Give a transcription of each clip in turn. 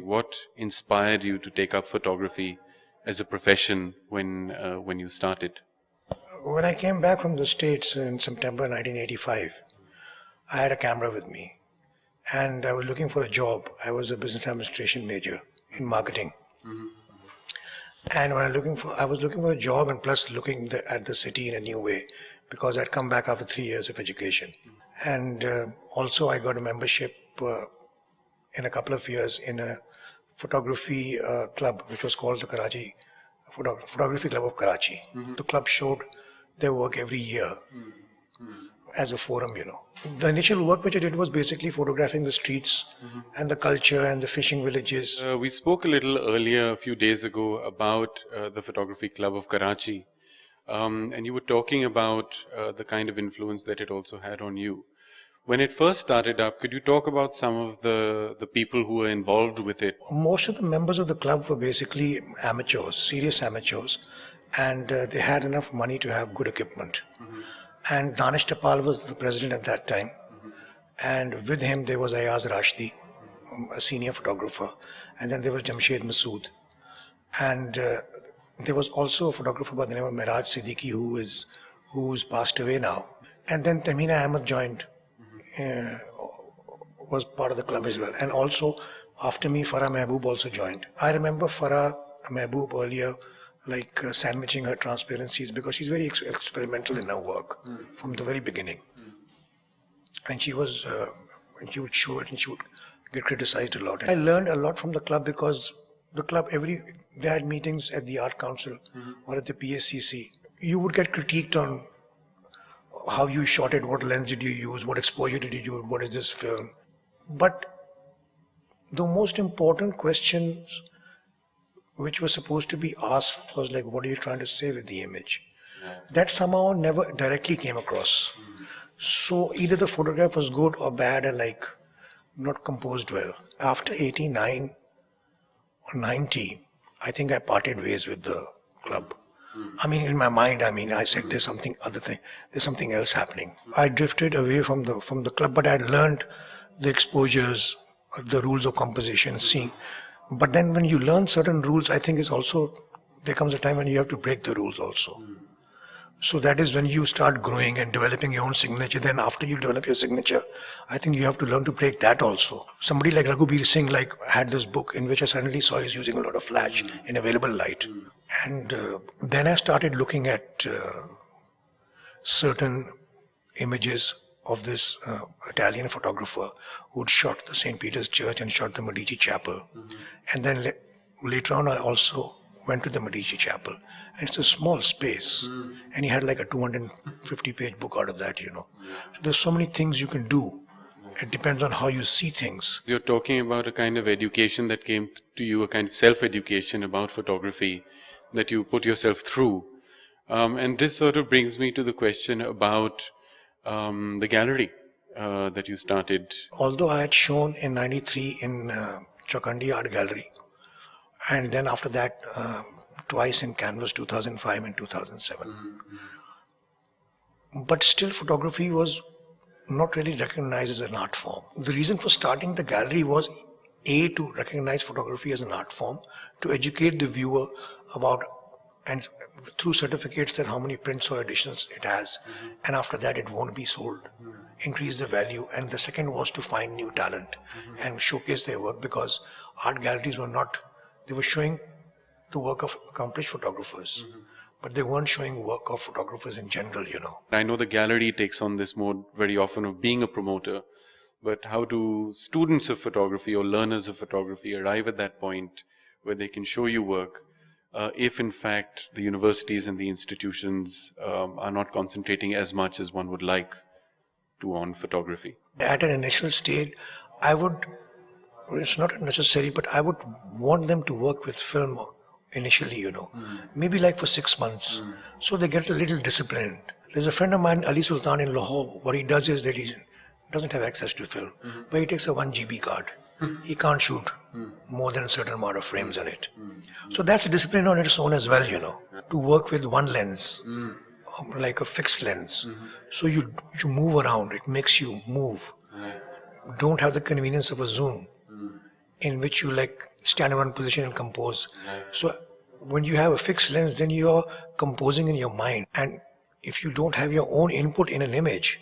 What inspired you to take up photography as a profession when you started? When I came back from the States in September 1985, I had a camera with me and I was looking for a job. I was a business administration major in marketing. And I was looking for a job and plus looking at the city in a new way because I'd come back after 3 years of education. And also I got a membership in a couple of years in a photography club which was called the Karachi Photography Club of Karachi. The club showed their work every year as a forum. The initial work which I did was basically photographing the streets and the culture and the fishing villages. We spoke a little earlier, a few days ago, about the Photography Club of Karachi, and you were talking about the kind of influence that it also had on you. When it first started up, could you talk about some of the people who were involved with it? Most of the members of the club were basically amateurs, serious amateurs, and they had enough money to have good equipment. And Danish Tapal was the president at that time, and with him there was Ayaz Rashdi, a senior photographer, and then there was Jamshed Masood, and there was also a photographer by the name of Miraj Siddiqui who's passed away now, and then Tamina Ahmed joined, was part of the club as well, and also after me Farah Mehboob also joined. I remember Farah Mehboob earlier sandwiching her transparencies because she's very experimental in her work from the very beginning, and she would show it and she would get criticized a lot. I learned a lot from the club because the club they had meetings at the Art Council or at the PSCC. You would get critiqued on how you shot it, what lens did you use, what exposure did you use, what is this film. But the most important questions which was supposed to be asked was like, what are you trying to say with the image? That somehow never directly came across. So either the photograph was good or bad and not composed well. After 89 or 90, I think I parted ways with the club. I mean, in my mind, I said there's something else happening. I drifted away from the club, but I had learned the exposures, the rules of composition, seeing. But then when you learn certain rules, I think there comes a time when you have to break the rules also. So that is when you start growing and developing your own signature. Then after you develop your signature, I think you have to learn to break that also. Somebody like Raghubir Singh had this book in which I suddenly saw he's using a lot of flash in available light. And then I started looking at certain images of this Italian photographer who'd shot the St. Peter's Church and shot the Medici Chapel. And then later on I also went to the Medici Chapel. And it's a small space. And he had a 250-page book out of that, So there's so many things you can do. It depends on how you see things. You're talking about a kind of education that came to you, a kind of self-education about photography that you put yourself through. And this sort of brings me to the question about the gallery that you started. Although I had shown in 93 in Chokandi Art Gallery, and then after that twice in Canvas 2005 and 2007. But still photography was not really recognized as an art form. The reason for starting the gallery was to recognize photography as an art form, to educate the viewer about, and through certificates, that how many prints or editions it has, and after that it won't be sold, increase the value. And the second was to find new talent and showcase their work, because art galleries they were showing the work of accomplished photographers, but they weren't showing work of photographers in general, I know the gallery takes on this mode very often of being a promoter, but how do students of photography or learners of photography arrive at that point where they can show you work if in fact the universities and the institutions are not concentrating as much as one would like to on photography? At an initial stage, it's not necessary, but I would want them to work with film initially, maybe for 6 months, so they get a little disciplined. There's a friend of mine, Ali Sultan in Lahore. What he does is that he doesn't have access to film, but he takes a 1 GB card. He can't shoot more than a certain amount of frames on it. So that's a discipline on its own as well, to work with one lens, like a fixed lens. So you move around, it makes you move. Don't have the convenience of a zoom. in which you like stand in one position and compose. Right. So when you have a fixed lens, then you're composing in your mind. And if you don't have your own input in an image,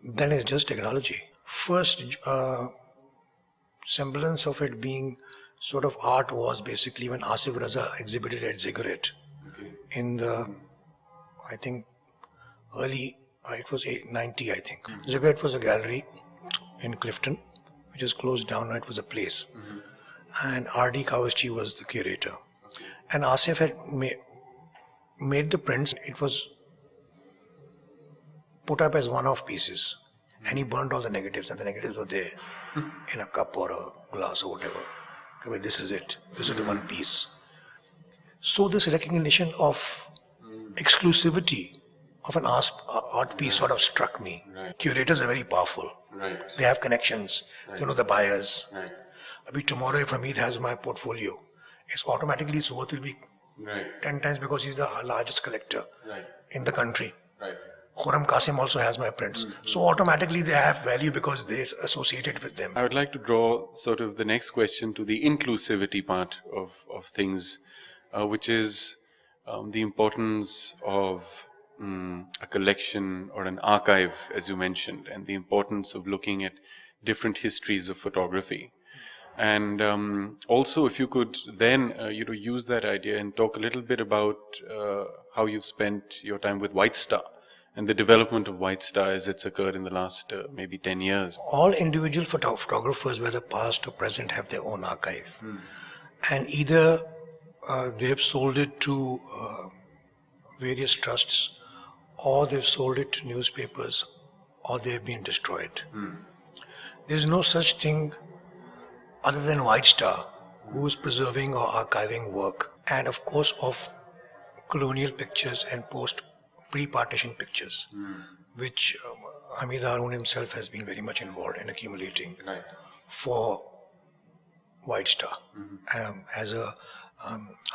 then it's just technology. First semblance of it being sort of art was basically when Asif Raza exhibited at Ziggurat in the, I think, early, it was 90, I think. Ziggurat was a gallery in Clifton, which is closed down. Now it was a place. And R.D. Kawaschi was the curator. And Asif had made the prints. It was put up as one-off pieces. And he burned all the negatives, and the negatives were there in a cup or a glass or whatever. Okay, this is it. This is the one piece. So this recognition of exclusivity of an art piece sort of struck me. Right. Curators are very powerful. Right. They have connections. Right. They know the buyers. Right. Tomorrow if Hamid has my portfolio, it's automatically its worth will be 10 times because he's the largest collector in the country. Right. Khurram Qasim also has my prints. So automatically they have value because they're associated with them. I would like to draw sort of the next question to the inclusivity part of things, which is the importance of a collection or an archive, as you mentioned, and the importance of looking at different histories of photography. And also, if you could then use that idea and talk a little bit about how you've spent your time with White Star and the development of White Star as it's occurred in the last maybe 10 years. All individual photographers, whether past or present, have their own archive. And either they have sold it to various trusts, or they've sold it to newspapers, or they've been destroyed. There's no such thing other than White Star, who is preserving or archiving work, and of course of colonial pictures and pre-partition pictures, which Hamid Harun himself has been very much involved in accumulating for White Star as a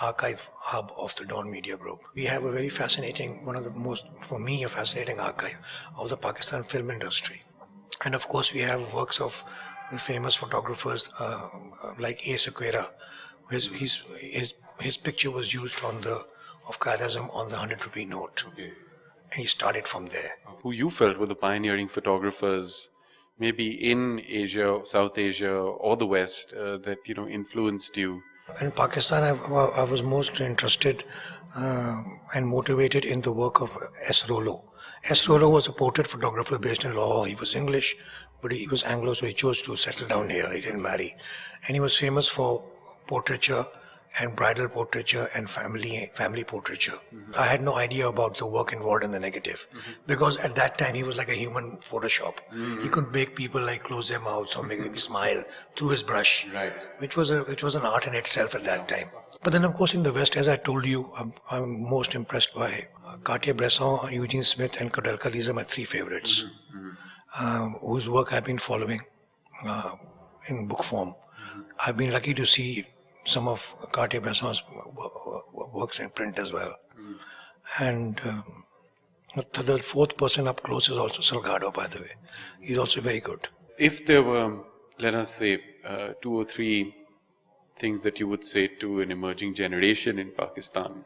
archive hub of the Dawn Media Group. We have a very fascinating, one of the most, for me, a fascinating archive of the Pakistan film industry. And of course we have works of the famous photographers like A. Sequeira. His picture was used on of Qaeda-ism on the 100-rupee note. And he started from there. Who you felt were the pioneering photographers, maybe in Asia, South Asia, or the West, that influenced you? In Pakistan, I was most interested and motivated in the work of S. Rollo. S. Rollo was a portrait photographer based in Lahore. He was English, but he was Anglo, so he chose to settle down here. He didn't marry. And he was famous for portraiture and bridal portraiture and family portraiture. I had no idea about the work involved in the negative, because at that time he was like a human Photoshop. He could make people like close their mouths or make them smile through his brush, which was an art in itself at that time. But then of course in the West, as I told you, I'm most impressed by Cartier-Bresson, Eugene Smith and Kodelka. These are my three favorites, whose work I've been following in book form. I've been lucky to see some of Cartier-Bresson's works in print as well. And the fourth person up close is also Salgado, by the way. He's also very good. If there were, let us say, 2 or 3 things that you would say to an emerging generation in Pakistan,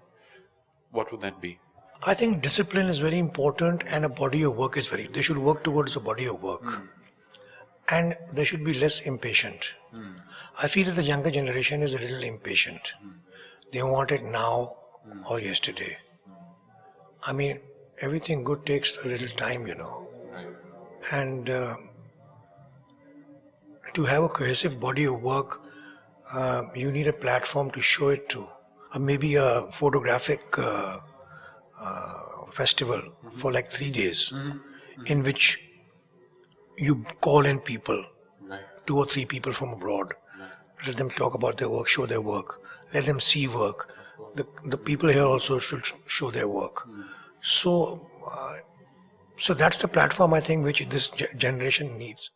what would that be? I think discipline is very important, and a body of work is they should work towards a body of work. And they should be less impatient. I feel that the younger generation is a little impatient. They want it now or yesterday. I mean, everything good takes a little time, And to have a cohesive body of work, you need a platform to show it to. Maybe a photographic festival for like 3 days, in which you call in people, 2 or 3 people from abroad. Let them talk about their work, show their work. Let them see work. The people here also should show their work. So that's the platform I think which this generation needs.